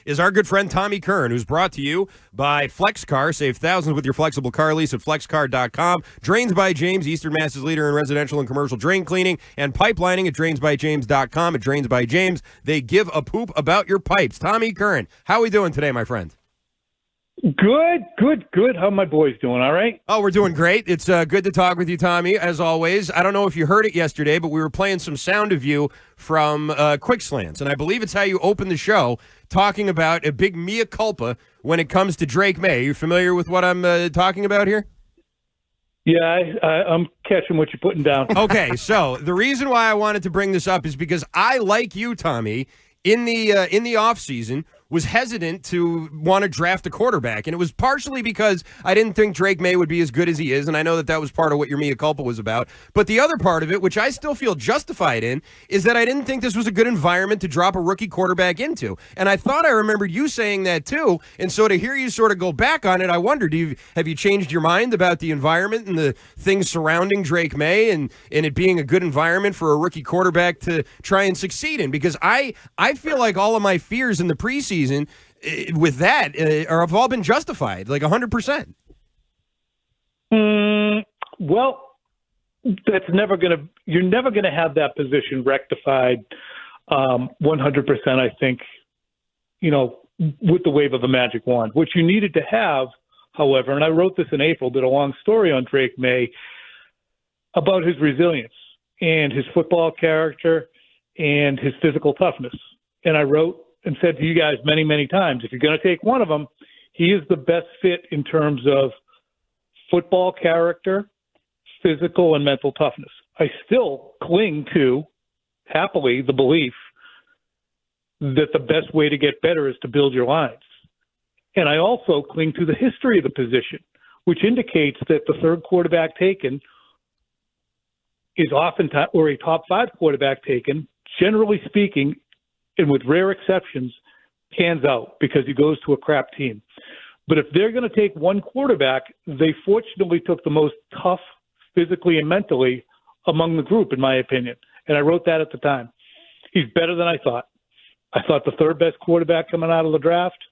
is our good friend Tommy Curran, who's brought to you by FlexCar. Save thousands with your flexible car lease at flexcar.com. Drains by James, Eastern Mass's leader in residential and commercial drain cleaning and pipelining at drainsbyjames.com. At Drains by James, they give a poop about your pipes. Tommy Curran, how are we doing today, my friend? Good. How are my boys doing? All right? Oh, we're doing great. It's good to talk with you, Tommy, as always. I don't know if you heard it yesterday, but we were playing some sound of you from Quick Slants, and I believe it's how you opened the show, talking about a big mea culpa when it comes to Drake Maye. Are you familiar with what I'm talking about here? Yeah, I'm catching what you're putting down. Okay, so the reason why I wanted to bring this up is because I, like you, Tommy, in the offseason, was hesitant to want to draft a quarterback. And it was partially because I didn't think Drake Maye would be as good as he is, and I know that was part of what your mea culpa was about. But the other part of it, which I still feel justified in, is that I didn't think this was a good environment to drop a rookie quarterback into. And I thought I remembered you saying that too, and so to hear you sort of go back on it, I wondered, have you changed your mind about the environment and the things surrounding Drake Maye and it being a good environment for a rookie quarterback to try and succeed in? Because I feel like all of my fears in the preseason with that have all been justified, like 100%. Well, you're never gonna have that position rectified 100%. I think, with the wave of a magic wand. What you needed to have, however, and I wrote this in April, did a long story on Drake Maye about his resilience and his football character and his physical toughness. And I wrote and said to you guys many, many times, if you're going to take one of them, he is the best fit in terms of football character, physical, and mental toughness. I still cling to, happily, the belief that the best way to get better is to build your lines. And I also cling to the history of the position, which indicates that the third quarterback taken is oftentimes, or a top 5 quarterback taken, generally speaking, and with rare exceptions, pans out because he goes to a crap team. But if they're going to take one quarterback, they fortunately took the most tough physically and mentally among the group, in my opinion. And I wrote that at the time. He's better than I thought. I thought the third best quarterback coming out of the draft.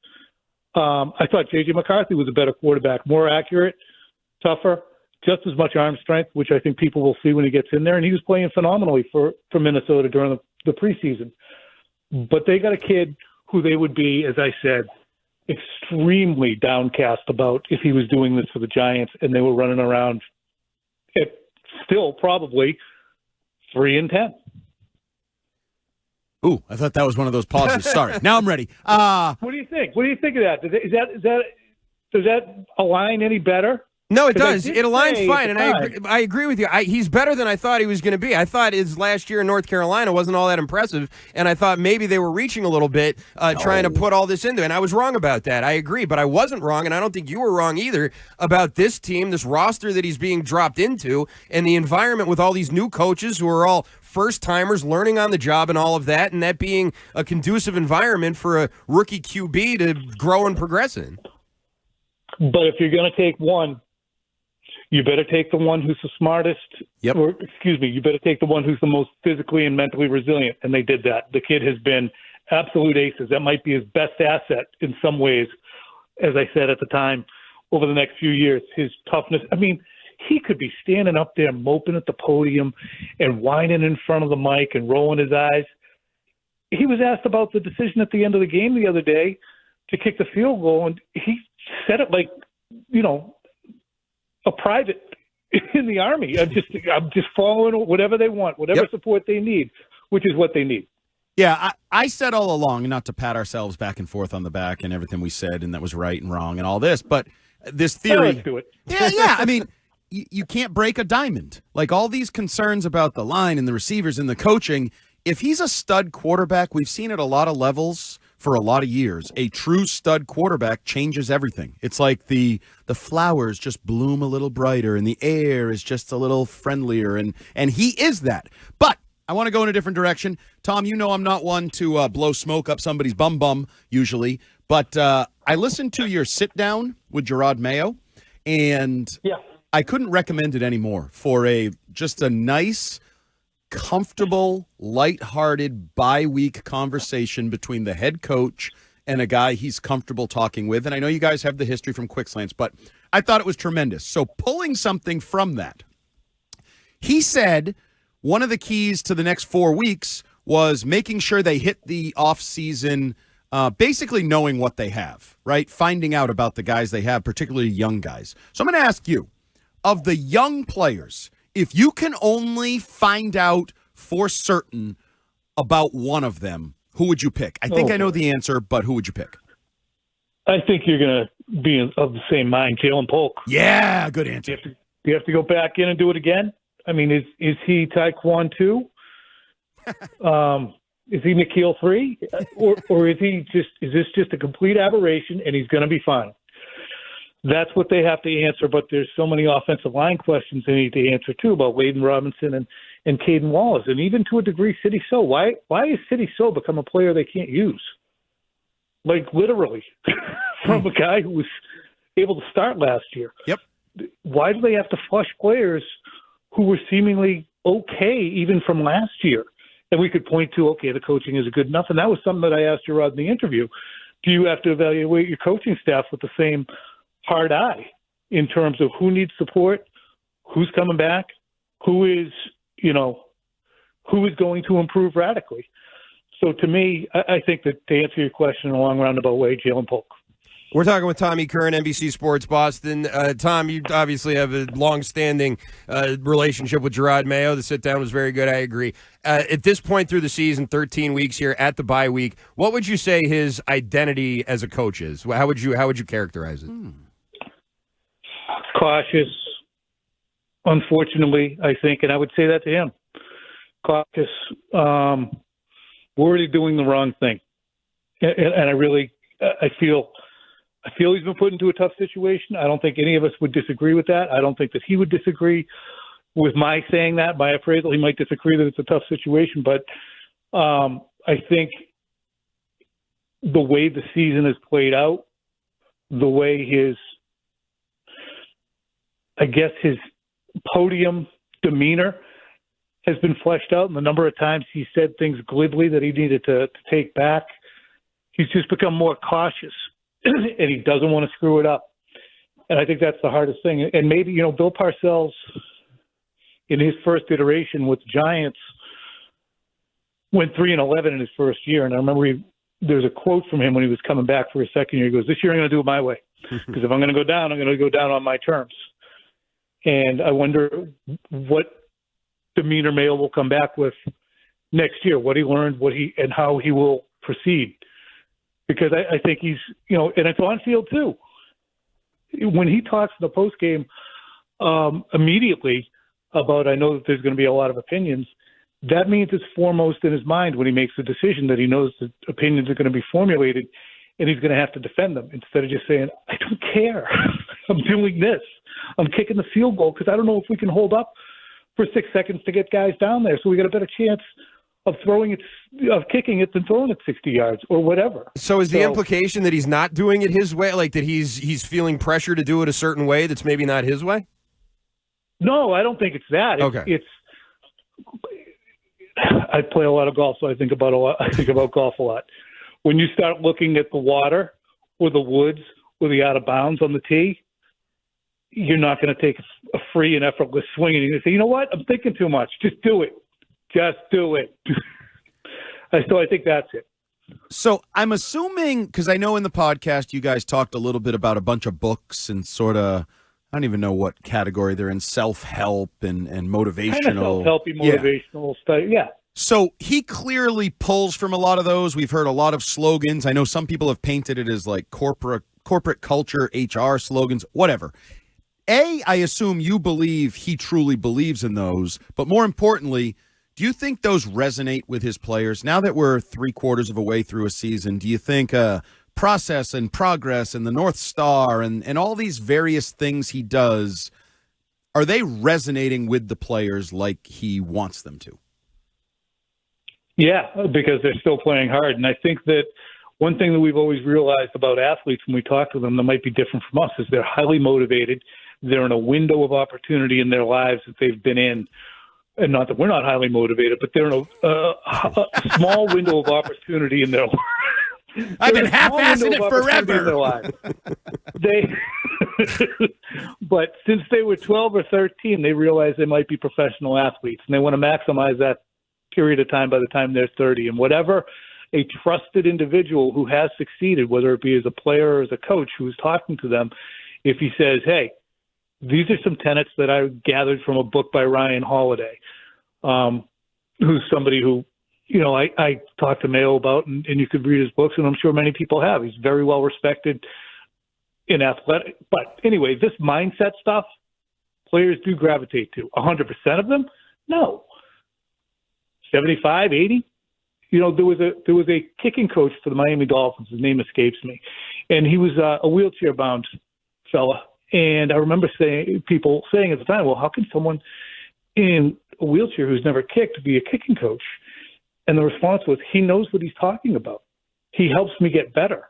I thought J.J. McCarthy was a better quarterback, more accurate, tougher, just as much arm strength, which I think people will see when he gets in there. And he was playing phenomenally for Minnesota during the preseason. But they got a kid who they would be, as I said, extremely downcast about if he was doing this for the Giants and they were running around at still probably 3-10. Ooh, I thought that was one of those pauses. Sorry. Now I'm ready. What do you think? What do you think of that? Does that align any better? No, it does. It aligns fine, and I agree with you. He's better than I thought he was going to be. I thought his last year in North Carolina wasn't all that impressive, and I thought maybe they were reaching a little bit trying to put all this into it, and I was wrong about that. I agree, but I wasn't wrong, and I don't think you were wrong either about this team, this roster that he's being dropped into, and the environment with all these new coaches who are all first-timers learning on the job and all of that, and that being a conducive environment for a rookie QB to grow and progress in. But if you're going to take one, you better take the one who's the smartest, Yep. or excuse me, you better take the one who's the most physically and mentally resilient, and they did that. The kid has been absolute aces. That might be his best asset in some ways, as I said at the time, over the next few years. His toughness, I mean, he could be standing up there moping at the podium and whining in front of the mic and rolling his eyes. He was asked about the decision at the end of the game the other day to kick the field goal, and he said it like, a private in the Army. I'm just following whatever they want, whatever support they need, which is what they need. Yeah, I said all along, not to pat ourselves back and forth on the back and everything we said, and that was right and wrong and all this, but this theory. Let's do it. Yeah. I mean, you can't break a diamond. Like all these concerns about the line and the receivers and the coaching, if he's a stud quarterback, we've seen at a lot of levels for a lot of years, a true stud quarterback changes everything. It's like the flowers just bloom a little brighter and the air is just a little friendlier, and he is that. But I want to go in a different direction. Tom, you know I'm not one to blow smoke up somebody's bum usually, but I listened to your sit-down with Jerod Mayo, and I couldn't recommend it anymore for just a nice, comfortable, lighthearted, bi-week conversation between the head coach and a guy he's comfortable talking with. And I know you guys have the history from Quick Slants, but I thought it was tremendous. So pulling something from that, he said one of the keys to the next 4 weeks was making sure they hit the offseason basically knowing what they have, right? Finding out about the guys they have, particularly young guys. So I'm going to ask you, of the young players, if you can only find out for certain about one of them, who would you pick? I think I know the answer, but who would you pick? I think you're going to be of the same mind, Jalen Polk. Yeah, good answer. You have to go back in and do it again? I mean, is he Taekwon 2? Is he Nikhil 3? Or is this just a complete aberration and he's going to be fine? That's what they have to answer, but there's so many offensive line questions they need to answer too about Layden Robinson and Caden Wallace, and even to a degree City So. Why has City So become a player they can't use? Like literally from a guy who was able to start last year. Yep. Why do they have to flush players who were seemingly okay even from last year? And we could point to, okay, the coaching isn't good enough. And that was something that I asked Jerod in the interview. Do you have to evaluate your coaching staff with the same hard eye in terms of who needs support, who's coming back, who is going to improve radically? So to me, I think that to answer your question in a long roundabout way, Jalen Polk. We're talking with Tom E Curran, NBC Sports Boston. Tom, you obviously have a long-standing relationship with Jerod Mayo. The sit-down was very good. I agree. At this point through the season, 13 weeks here at the bye week, what would you say his identity as a coach is? How would you characterize it? Cautious, unfortunately, I think, and I would say that to him. Cautious, worried of doing the wrong thing, and I feel he's been put into a tough situation. I don't think any of us would disagree with that. I don't think that he would disagree with my saying that, my appraisal. He might disagree that it's a tough situation, but I think the way the season has played out, the way his podium demeanor has been fleshed out, and the number of times he said things glibly that he needed to take back, he's just become more cautious. And he doesn't want to screw it up. And I think that's the hardest thing. And maybe, Bill Parcells, in his first iteration with Giants, went 3-11 in his first year. And I remember there's a quote from him when he was coming back for his second year. He goes, "This year I'm going to do it my way. Because if I'm going to go down, I'm going to go down on my terms." And I wonder what demeanor Mayo will come back with next year, what he learned, and how he will proceed. Because I think he's, and it's on field too. When he talks in the post game immediately about, I know that there's going to be a lot of opinions, that means it's foremost in his mind when he makes the decision that he knows that opinions are going to be formulated and he's going to have to defend them instead of just saying, "I don't care. I'm doing this. I'm kicking the field goal because I don't know if we can hold up for 6 seconds to get guys down there. So we got a better chance of kicking it than throwing it 60 yards or whatever." So is the implication that he's not doing it his way, like that he's feeling pressure to do it a certain way that's maybe not his way? No, I don't think it's that. Okay. I play a lot of golf, so I think about golf a lot. When you start looking at the water or the woods or the out of bounds on the tee, you're not going to take a free and effortless swing and you're going to say, "You know what? I'm thinking too much. Just do it. Just do it." So I think that's it. So I'm assuming, because I know in the podcast you guys talked a little bit about a bunch of books and sort of, I don't even know what category they're in, self-help and motivational. Kind of self-helpy, motivational stuff, yeah. So he clearly pulls from a lot of those. We've heard a lot of slogans. I know some people have painted it as like corporate culture, HR slogans, whatever. I assume you believe he truly believes in those, but more importantly, do you think those resonate with his players? Now that we're 3/4 of a way through a season, do you think process and progress and the North Star and all these various things he does, are they resonating with the players like he wants them to? Yeah, because they're still playing hard. And I think that one thing that we've always realized about athletes when we talk to them that might be different from us is they're highly motivated. They're in a window of opportunity in their lives that they've been in. And not that we're not highly motivated, but they're in a small window of opportunity in their I've been There's a small half-assing window it of opportunity in their forever. lives. But since they were 12 or 13, they realized they might be professional athletes, and they want to maximize that period of time by the time they're 30. And whatever a trusted individual who has succeeded, whether it be as a player or as a coach who's talking to them, if he says, hey, these are some tenets that I gathered from a book by Ryan Holiday, who's somebody who, I talked to Mayo about, and you could read his books, and I'm sure many people have. He's very well respected in athletic. But anyway, this mindset stuff, players do gravitate to. 100% of them? No. 75, 80? There was a kicking coach for the Miami Dolphins. His name escapes me. And he was a wheelchair-bound fella. And I remember people saying at the time, well, how can someone in a wheelchair who's never kicked be a kicking coach? And the response was, he knows what he's talking about. He helps me get better.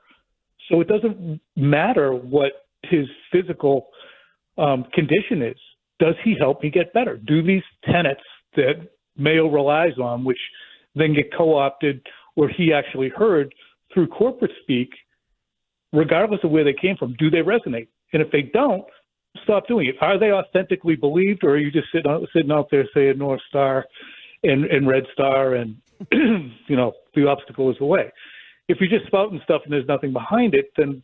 So it doesn't matter what his physical condition is. Does he help me get better? Do these tenets that Mayo relies on, which then get co-opted or he actually heard through corporate speak, regardless of where they came from, do they resonate? And if they don't, stop doing it. Are they authentically believed, or are you just sitting out there saying North Star and Red Star and, the obstacle is the way? If you're just spouting stuff and there's nothing behind it, then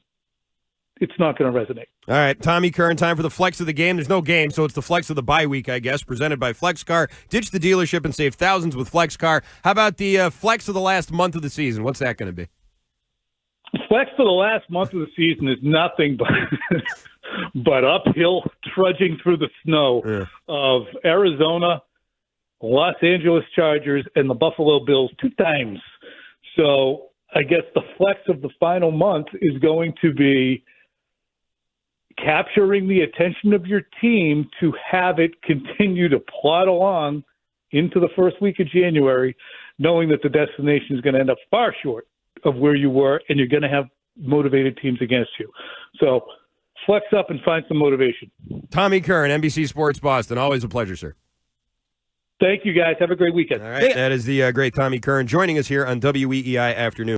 it's not going to resonate. All right, Tommy Curran, time for the flex of the game. There's no game, so it's the flex of the bye week, I guess, presented by FlexCar. Ditch the dealership and save thousands with FlexCar. How about the flex of the last month of the season? What's that going to be? Flex for the last month of the season is nothing but uphill trudging through the snow of Arizona, Los Angeles Chargers, and the Buffalo Bills 2 times. So I guess the flex of the final month is going to be capturing the attention of your team to have it continue to plod along into the first week of January, knowing that the destination is going to end up far short of where you were, and you're going to have motivated teams against you. So flex up and find some motivation. Tommy Curran, NBC Sports Boston. Always a pleasure, sir. Thank you, guys. Have a great weekend. All right, that is the great Tommy Curran joining us here on WEEI Afternoon.